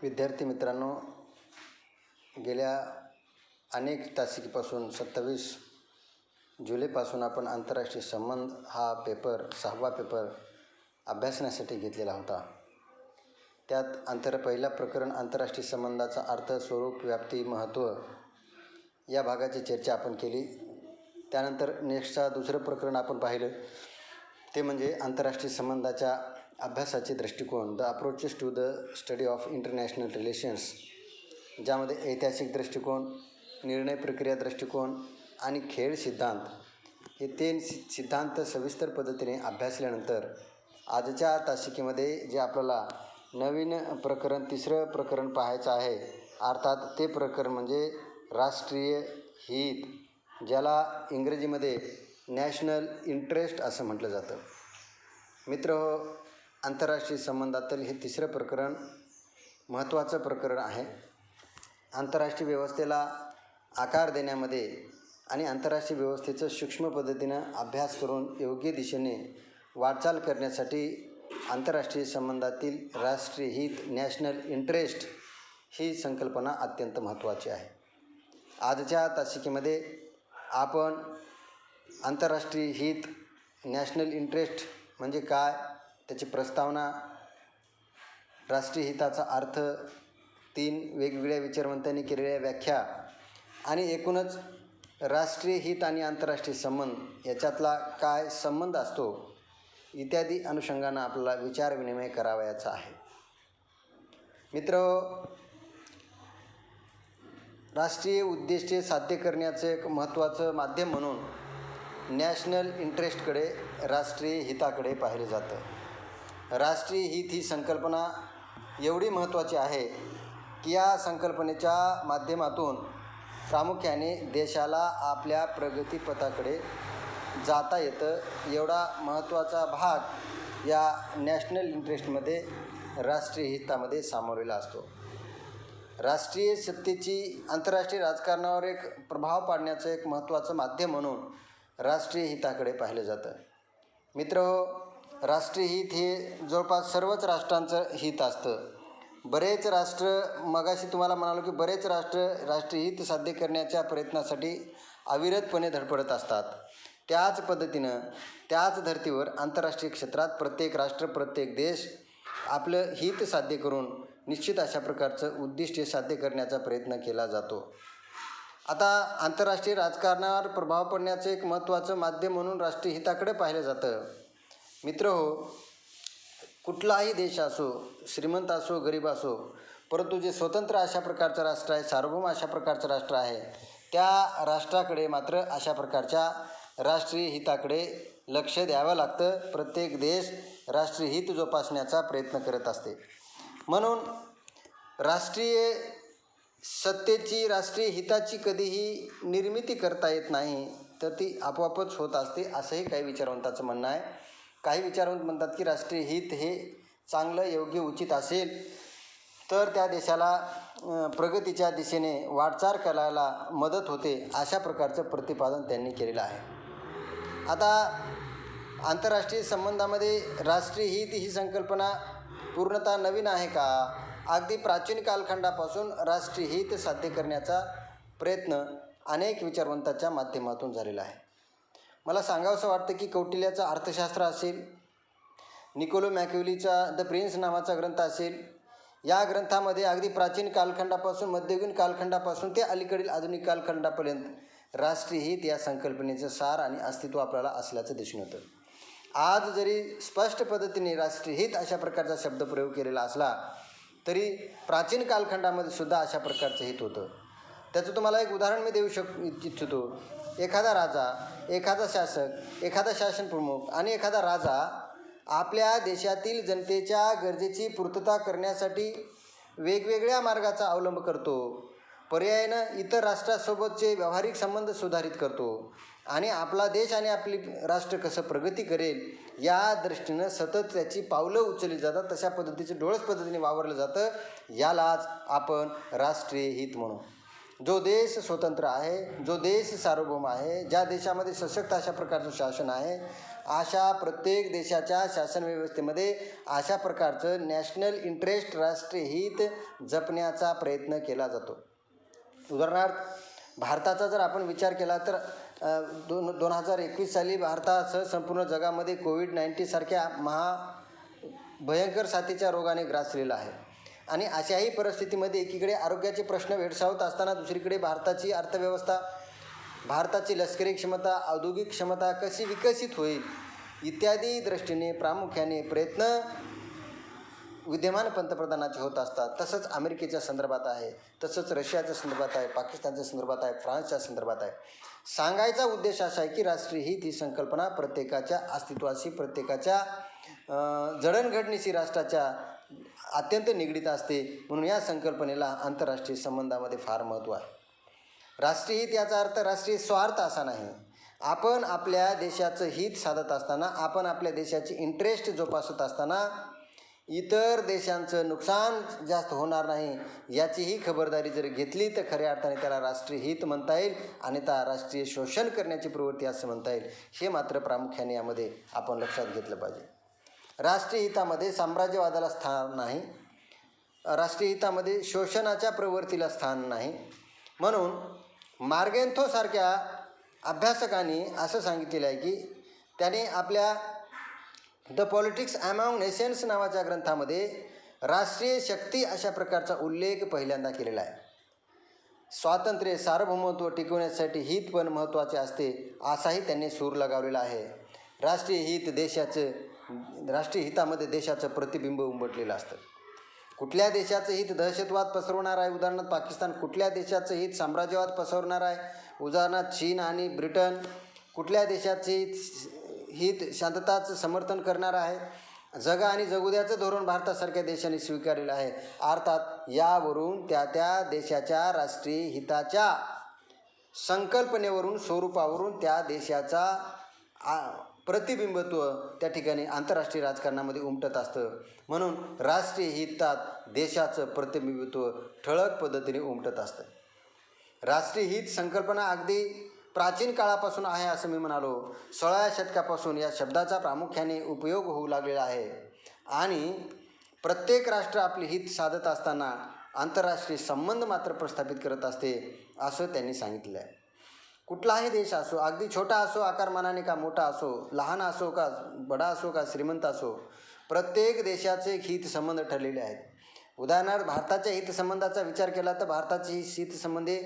विद्यार्थी मित्रांनो, गेल्या अनेक तासिकेपासून 27 जुलैपासून आपण आंतरराष्ट्रीय संबंध हा पेपर 6वा पेपर अभ्यासण्यासाठी घेतलेला होता. त्यात पहिला प्रकरण आंतरराष्ट्रीय संबंधाचा अर्थ, स्वरूप, व्याप्ती, महत्त्व या भागाची चर्चा आपण केली. त्यानंतर नेक्स्टचा दुसरं प्रकरण आपण पाहिलं, ते म्हणजे आंतरराष्ट्रीय संबंधाच्या अभ्यासाचे दृष्टिकोन, the approaches to the study of international relations, ज्यामध्ये ऐतिहासिक दृष्टिकोन, निर्णय प्रक्रिया दृष्टिकोन आणि खेळ सिद्धांत हे 3 सिद्धांत सविस्तर पद्धतीने अभ्यासल्यानंतर आजच्या तासिकेमध्ये जे आपल्याला नवीन प्रकरण, तिसरं प्रकरण पाहायचं आहे, अर्थात ते प्रकरण म्हणजे राष्ट्रीय हित, ज्याला इंग्रजीमध्ये नॅशनल इंटरेस्ट असं म्हटलं जातं. मित्रहो, आंतरराष्ट्रीय संबंधातील हे तिसरं प्रकरण महत्त्वाचं प्रकरण आहे. आंतरराष्ट्रीय व्यवस्थेला आकार देण्यामध्ये आणि आंतरराष्ट्रीय व्यवस्थेचं सूक्ष्म पद्धतीनं अभ्यास करून योग्य दिशेने वाटचाल करण्यासाठी आंतरराष्ट्रीय संबंधातील राष्ट्रीय हित, नॅशनल इंटरेस्ट ही संकल्पना अत्यंत महत्त्वाची आहे. आजच्या तासिकेमध्ये आपण आंतरराष्ट्रीय हित, नॅशनल इंटरेस्ट म्हणजे काय, त्याची प्रस्तावना, राष्ट्रीय हिताचा अर्थ, 3 वेगवेगळ्या विचारवंतांनी केलेल्या व्याख्या आणि एकूणच राष्ट्रीय हित आणि आंतरराष्ट्रीय संबंध याच्यातला काय संबंध असतो इत्यादी अनुषंगानं आपल्याला विचारविनिमय करावयाचा आहे. मित्रहो, राष्ट्रीय उद्दिष्टे साध्य करण्याचं एक महत्त्वाचं माध्यम म्हणून नॅशनल इंटरेस्टकडे, राष्ट्रीय हिताकडे पाहिले जातं. राष्ट्रीय हित ही संकल्पना एवढी महत्त्वाची आहे की या संकल्पनेच्या माध्यमातून प्रामुख्याने देशाला आपल्या प्रगतीपथाकडे जाता येतं. एवढा महत्त्वाचा भाग या नॅशनल इंटरेस्टमध्ये, राष्ट्रीय हितामध्ये सामावलेला असतो. राष्ट्रीय सत्तेची आंतरराष्ट्रीय राजकारणावर एक प्रभाव पाडण्याचं एक महत्त्वाचं माध्यम म्हणून राष्ट्रीय हिताकडे पाहिलं जातं. मित्रहो, राष्ट्रीय हित हे जवळपास सर्वच राष्ट्रांचं हित असतं. बरेच राष्ट्र, मगाशी तुम्हाला म्हणालो की बरेच राष्ट्र राष्ट्रीय हित साध्य करण्याच्या प्रयत्नासाठी अविरतपणे धडपडत असतात. त्याच पद्धतीनं, त्याच धर्तीवर आंतरराष्ट्रीय क्षेत्रात प्रत्येक राष्ट्र, प्रत्येक देश आपलं हित साध्य करून निश्चित अशा प्रकारचं उद्दिष्टे साध्य करण्याचा प्रयत्न केला जातो. आता आंतरराष्ट्रीय राजकारणावर प्रभाव पडण्याचं एक महत्त्वाचं माध्यम म्हणून राष्ट्रीय हिताकडे पाहिलं जातं. मित्रहो, कुठलाही देश असो, श्रीमंत असो, गरीब असो, परंतु जे स्वतंत्र अशा प्रकारचं राष्ट्र आहे, सार्वभौम अशा प्रकारचं राष्ट्र आहे, त्या राष्ट्राकडे मात्र अशा प्रकारच्या राष्ट्रीय हिताकडे लक्ष द्यावं लागतं. प्रत्येक देश राष्ट्रीय हित जोपासण्याचा प्रयत्न करत असते. म्हणून राष्ट्रीय सत्तेची, राष्ट्रीय हिताची कधीही निर्मिती करता येत नाही, तर ती आपोआपच होत असते, असंही काही विचारवंताचं म्हणणं आहे. काही विचारवंत म्हणतात की राष्ट्रीय हित हे चांगलं, योग्य, उचित असेल तर त्या देशाला प्रगतीच्या दिशेने वाटचाल करायला मदत होते, अशा प्रकारचं प्रतिपादन त्यांनी केलेलं आहे. आता आंतरराष्ट्रीय संबंधामध्ये राष्ट्रीय हित ही संकल्पना पूर्णतः नवीन आहे का? अगदी प्राचीन कालखंडापासून राष्ट्रीय हित साध्य करण्याचा प्रयत्न अनेक विचारवंतांच्या माध्यमातून झालेला आहे. मला सांगावंसं वाटतं की कौटिल्याचा अर्थशास्त्र असेल, निकोलो मॅकियावेलीचा द प्रिन्स नावाचा ग्रंथ असेल, या ग्रंथामध्ये अगदी प्राचीन कालखंडापासून, मध्ययुगीन कालखंडापासून ते अलीकडील आधुनिक कालखंडापर्यंत राष्ट्रीय हित या संकल्पनेचं सार आणि अस्तित्व आपल्याला असल्याचं दिसून येतं. आज जरी स्पष्ट पद्धतीने राष्ट्रीय हित अशा प्रकारचा शब्दप्रयोग केलेला असला तरी प्राचीन कालखंडामध्ये सुद्धा अशा प्रकारचं हित होतं. त्याचं तुम्हाला एक उदाहरण मी देऊ इच्छितो. एखादा राजा, एखादा शासक, एखादा शासनप्रमुख आणि एखादा राजा आपल्या देशातील जनतेच्या गरजेची पूर्तता करण्यासाठी वेगवेगळ्या मार्गाचा अवलंब करतो. पर्यायानं इतर राष्ट्रासोबतचे व्यावहारिक संबंध सुधारित करतो आणि आपला देश आणि आपली राष्ट्र कसं प्रगती करेल या दृष्टीनं सतत त्याची पावलं उचलली जातात. तशा पद्धतीचं डोळस पद्धतीने वावरलं जातं. यालाच आपण राष्ट्रीय हित म्हणू. जो देश स्वतंत्र आहे, जो देश सार्वभौम आहे, ज्या देशामध्ये सशक्त अशा प्रकारचं शासन आहे, अशा प्रत्येक देशाच्या शासन व्यवस्थेमध्ये अशा प्रकारचं नॅशनल इंटरेस्ट, राष्ट्रीय हित जपण्याचा प्रयत्न केला जातो. उदाहरणार्थ भारताचा जर आपण विचार केला तर 2021 साली भारतासह संपूर्ण जगामध्ये कोविड-19 सारख्या भयंकर साथीच्या रोगाने ग्रासलेला आहे. आणि अशाही परिस्थितीमध्ये एकीकडे आरोग्याचे प्रश्न भेडसावत असताना दुसरीकडे भारताची अर्थव्यवस्था, भारताची लष्करी क्षमता, औद्योगिक क्षमता कशी विकसित होईल इत्यादी दृष्टीने प्रामुख्याने प्रयत्न विद्यमान पंतप्रधानाचे होत असतात. तसंच अमेरिकेच्या संदर्भात आहे, तसंच रशियाच्या संदर्भात आहे, पाकिस्तानच्या संदर्भात आहे, फ्रान्सच्या संदर्भात आहे. सांगायचा उद्देश असा आहे की राष्ट्रीय हित ही संकल्पना प्रत्येकाच्या अस्तित्वाशी, प्रत्येकाच्या जडणघडणीशी राष्ट्राच्या अत्यंत निगडीत असते. म्हणून या संकल्पनेला आंतरराष्ट्रीय संबंधामध्ये फार महत्त्व आहे. राष्ट्रीय हित याचा अर्थ राष्ट्रीय स्वार्थ असा नाही. आपण आपल्या देशाचं हित साधत असताना, आपण आपल्या देशाची इंटरेस्ट जोपासत असताना इतर देशांचं नुकसान जास्त होणार नाही याचीही खबरदारी जर घेतली तर खऱ्या अर्थाने त्याला राष्ट्रीय हित म्हणता येईल, आणि त्या राष्ट्रीय शोषण करण्याची प्रवृत्ती असं म्हणता येईल. हे मात्र प्रामुख्याने यामध्ये आपण लक्षात घेतलं पाहिजे. राष्ट्रीय हितामध्ये साम्राज्यवादाला स्थान नाही, राष्ट्रीय हितामध्ये शोषणाच्या प्रवृत्तीला स्थान नाही. म्हणून मार्गेंथोसारख्या अभ्यासकांनी असं सांगितलेलं आहे की त्याने आपल्या द पॉलिटिक्स अमॉंग नेशन्स नावाच्या ग्रंथामध्ये राष्ट्रीय शक्ती अशा प्रकारचा उल्लेख पहिल्यांदा केलेला आहे. स्वातंत्र्य, सार्वभौमत्व टिकवण्यासाठी हित पण महत्त्वाचे असते असाही त्यांनी सूर लगावलेला आहे. राष्ट्रीय हितामध्ये देशाचं प्रतिबिंब उमटलेलं असतं. कुठल्या देशाचं हित दहशतवाद पसरवणार आहे, उदाहरणार्थ पाकिस्तान. कुठल्या देशाचं हित साम्राज्यवाद पसरवणार आहे, उदाहरणार्थ चीन आणि ब्रिटन. कुठल्या देशाचे हित शांतताचं समर्थन करणार आहे. जगा आणि जगुद्याचं धोरण भारतासारख्या देशाने स्वीकारलेलं आहे. अर्थात यावरून त्या देशाच्या राष्ट्रीय हिताच्या संकल्पनेवरून, स्वरूपावरून त्या देशाचा प्रतिबिंबत्व त्या ठिकाणी आंतरराष्ट्रीय राजकारणामध्ये उमटत असतं. म्हणून राष्ट्रीय हितात देशाचं प्रतिबिंबत्व ठळक पद्धतीने उमटत असतं. राष्ट्रीय हित संकल्पना अगदी प्राचीन काळापासून आहे असं मी म्हणालो. 16व्या शतकापासून या शब्दाचा प्रामुख्याने उपयोग होऊ लागलेला आहे. आणि प्रत्येक राष्ट्र आपले हित साधत असताना आंतरराष्ट्रीय संबंध मात्र प्रस्थापित करत असते असं त्यांनी सांगितलं आहे. कुठलाही देश असो, अगदी छोटा असो आकारमानाने का मोठा असो, लहान असो का बडा असो का श्रीमंत असो, प्रत्येक देशाचे हितसंबंध ठरलेले आहेत. उदाहरणार्थ भारताच्या हितसंबंधाचा विचार केला तर भारताची हितसंबंधे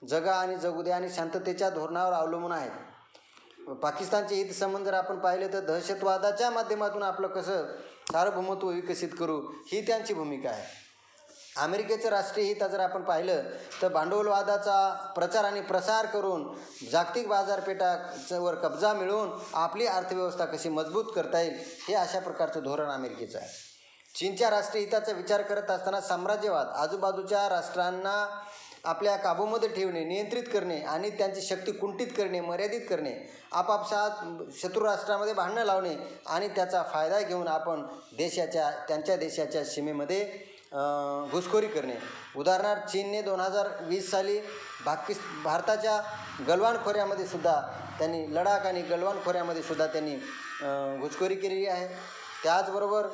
जगा आणि जगुद्या आणि शांततेच्या धोरणावर अवलंबून आहेत. पाकिस्तानचे हितसंबंध जर आपण पाहिले तर दहशतवादाच्या माध्यमातून आपलं कसं सार्वभौमत्व विकसित करू ही त्यांची भूमिका आहे. अमेरिकेचं राष्ट्रीय हित जर आपण पाहिलं तर भांडवलवादाचा प्रचार आणि प्रसार करून जागतिक बाजारपेठावर कब्जा मिळवून आपली अर्थव्यवस्था कशी मजबूत करता येईल हे अशा प्रकारचं धोरण अमेरिकेचं आहे. चीनच्या राष्ट्रीय हिताचा विचार करत असताना साम्राज्यवाद, आजूबाजूच्या राष्ट्रांना आपल्या काबूमध्ये ठेवणे, नियंत्रित करणे आणि त्यांची शक्ती कुंठित करणे, मर्यादित करणे, आपापसात शत्रू राष्ट्रामध्ये भांडणं लावणे आणि त्याचा फायदा घेऊन आपण त्यांच्या देशाच्या सीमेमध्ये घुसखोरी करणे. उदाहरणार्थ चीनने 2020 साली भारताच्या गलवान खोऱ्यामध्ये सुद्धा त्यांनी लडाख आणि गलवान खोऱ्यामध्ये सुद्धा त्यांनी घुसखोरी केलेली आहे. त्याचबरोबर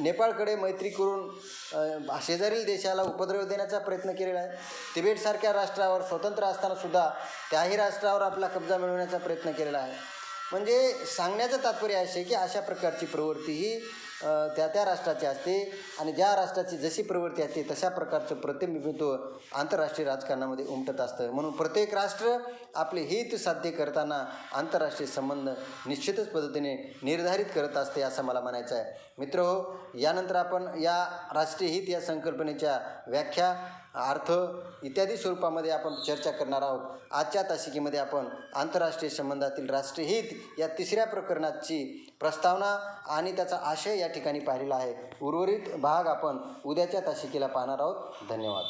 नेपाळकडे मैत्री करून शेजारील देशाला उपद्रव देण्याचा प्रयत्न केलेला आहे. तिबेटसारख्या राष्ट्रावर स्वतंत्र असतानासुद्धा त्याही राष्ट्रावर आपला कब्जा मिळवण्याचा प्रयत्न केलेला आहे. म्हणजे सांगण्याचं तात्पर्य असे आहे की अशा प्रकारची प्रवृत्ती ही त्या राष्ट्राची असते आणि ज्या राष्ट्राची जशी प्रवृत्ती असते तशा प्रकारचं प्रतिबिंबित्व आंतरराष्ट्रीय राजकारणामध्ये उमटत असतं. म्हणून प्रत्येक राष्ट्र आपले हित साध्य करताना आंतरराष्ट्रीय संबंध निश्चितच पद्धतीने निर्धारित करत असते असं मला म्हणायचं आहे. मित्रहो, यानंतर आपण या राष्ट्रीय हित या संकल्पनेच्या व्याख्या, अर्थ इत्यादी स्वरूपामध्ये आपण चर्चा करणार आहोत. आजच्या तासिकेमध्ये आपण आंतरराष्ट्रीय संबंधातील राष्ट्रीय हित या तिसऱ्या प्रकरणाची प्रस्तावना आणि त्याचा आशय या ठिकाणी पाहिलेला आहे. उर्वरित भाग आपण उद्याच्या तासिकेला पाहणार आहोत. धन्यवाद.